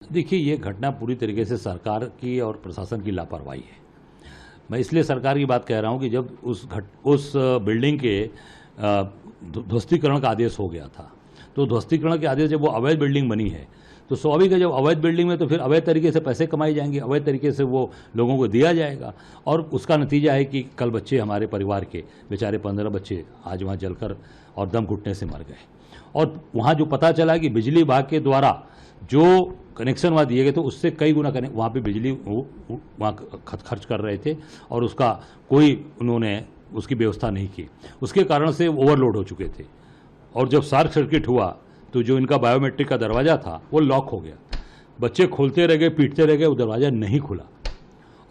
देखिए, ये घटना पूरी तरीके से सरकार की और प्रशासन की लापरवाही है। मैं इसलिए सरकार की बात कह रहा हूं कि जब उस बिल्डिंग के ध्वस्तीकरण का आदेश हो गया था, तो ध्वस्तीकरण के आदेश जब वो अवैध बिल्डिंग बनी है तो स्वाभाविक है, जब अवैध बिल्डिंग में तो फिर अवैध तरीके से पैसे कमाए जाएंगे, अवैध तरीके से वो लोगों को दिया जाएगा और उसका नतीजा है कि कल बच्चे हमारे परिवार के बेचारे 15 बच्चे आज वहाँ जलकर और दम घुटने से मर गए। और वहाँ जो पता चला कि बिजली विभाग के द्वारा जो कनेक्शन वहाँ दिए गए थे उससे कई गुना वहाँ पे बिजली वहाँ खर्च कर रहे थे और उसका कोई उन्होंने उसकी व्यवस्था नहीं की। उसके कारण से ओवरलोड हो चुके थे और जब शॉर्ट सर्किट हुआ तो जो इनका बायोमेट्रिक का दरवाज़ा था वो लॉक हो गया। बच्चे खोलते रह गए, पीटते रह गए, वो दरवाज़ा नहीं खुला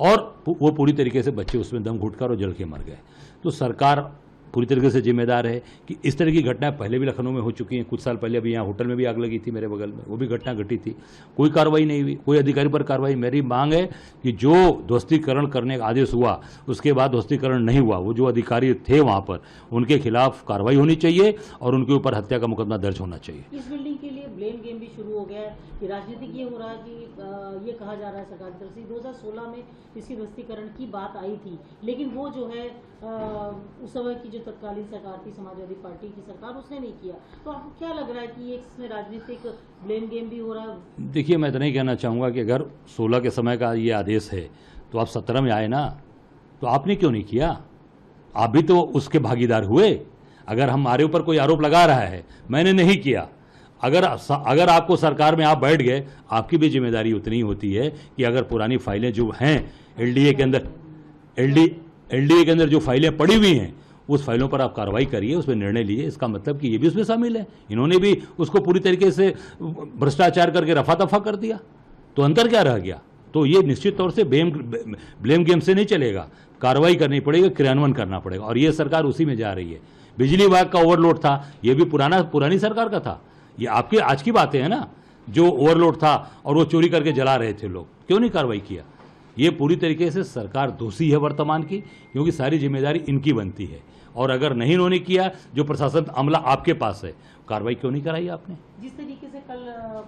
और वो पूरी तरीके से बच्चे उसमें दम घुटकर और जल के मर गए। तो सरकार पूरी तरीके से जिम्मेदार है कि इस तरह की घटनाएं पहले भी लखनऊ में हो चुकी हैं। कुछ साल पहले अभी यहाँ होटल में भी आग लगी थी मेरे बगल में, वो भी घटना घटी थी, कोई कार्रवाई नहीं हुई, कोई अधिकारी पर कार्रवाई। मेरी मांग है कि जो ध्वस्तीकरण करने का आदेश हुआ उसके बाद ध्वस्तीकरण नहीं हुआ, वो जो अधिकारी थे वहाँ पर उनके खिलाफ कार्रवाई होनी चाहिए और उनके ऊपर हत्या का मुकदमा दर्ज होना चाहिए। इस बिल्डिंग के लिए ब्लेम गेम भी शुरू हो गया है कि राजनीतिक ये हो रहा है कि ये कहा जा रहा है सरकार की तरफ से 2016 में इसकी ध्वस्तीकरण की बात आई थी, लेकिन वो जो है उस समय की जो तत्कालीन सरकार थी समाजवादी पार्टी की सरकार, उसने नहीं किया। तो आपको क्या लग रहा है कि इसमें राजनीतिक ब्लेम गेम भी हो रहा है? देखिए, मैं इतना ही कहना चाहूँगा कि अगर 16 के समय का ये आदेश है तो आप 17 में आए ना, तो आपने क्यों नहीं किया? आप भी तो उसके भागीदार हुए। अगर हमारे ऊपर कोई आरोप लगा रहा है मैंने नहीं किया, अगर आपको सरकार में आप बैठ गए, आपकी भी जिम्मेदारी उतनी होती है कि अगर पुरानी फाइलें जो हैं एलडीए के अंदर जो फाइलें पड़ी हुई हैं उस फाइलों पर आप कार्रवाई करिए, उस पर निर्णय लीजिए। इसका मतलब कि ये भी उसमें शामिल है, इन्होंने भी उसको पूरी तरीके से भ्रष्टाचार करके रफा दफा कर दिया, तो अंतर क्या रह गया? तो ये निश्चित तौर से ब्लेम गेम से नहीं चलेगा, कार्रवाई करनी पड़ेगी, क्रियान्वयन करना पड़ेगा और ये सरकार उसी में जा रही है। बिजली विभाग का ओवरलोड था, ये भी पुरानी सरकार का था। ये आपके आज की बातें हैं ना, जो ओवरलोड था और वो चोरी करके जला रहे थे लोग, क्यों नहीं कार्रवाई किया? ये पूरी तरीके से सरकार दोषी है वर्तमान की, क्योंकि सारी जिम्मेदारी इनकी बनती है और अगर नहीं इन्होंने किया, जो प्रशासन अमला आपके पास है, कार्रवाई क्यों नहीं कराई आपने? जिस तरीके से कल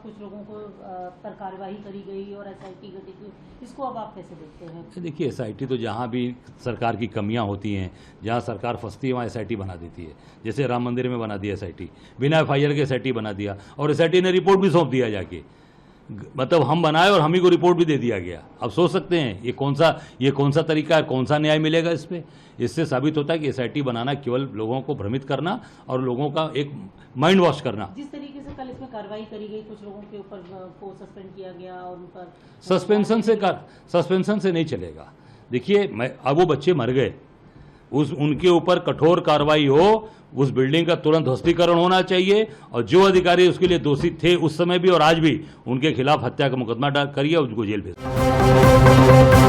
कुछ लोगों को पर कार्यवाही करी गई और एसआईटी गठित हुई, इसको अब आप कैसे देखते हैं? देखिए, एसआईटी तो जहाँ भी सरकार की कमियां होती हैं, जहाँ सरकार फंसती है वहाँ एसआईटी बना देती है। जैसे राम मंदिर में बना दिया एसआईटी, बिना एफआईआर के एसआईटी बना दिया और एसआईटी ने रिपोर्ट भी सौंप दिया जाके, मतलब हम बनाए और हम ही को रिपोर्ट भी दे दिया गया। अब सोच सकते हैं ये कौन सा तरीका है, कौन सा न्याय मिलेगा इस पे? इससे साबित होता है कि एसआईटी बनाना केवल लोगों को भ्रमित करना और लोगों का एक माइंड वॉश करना। जिस तरीके से कल इसमें कार्रवाई करी गई, कुछ लोगों के ऊपर को सस्पेंड किया गया और उन पर सस्पेंशन से नहीं चलेगा। देखिए, अब वो बच्चे मर गए, उनके ऊपर कठोर कार्रवाई हो, उस बिल्डिंग का तुरंत ध्वस्तीकरण होना चाहिए और जो अधिकारी उसके लिए दोषी थे उस समय भी और आज भी, उनके खिलाफ हत्या का मुकदमा करिए और उनको जेल भेजिए।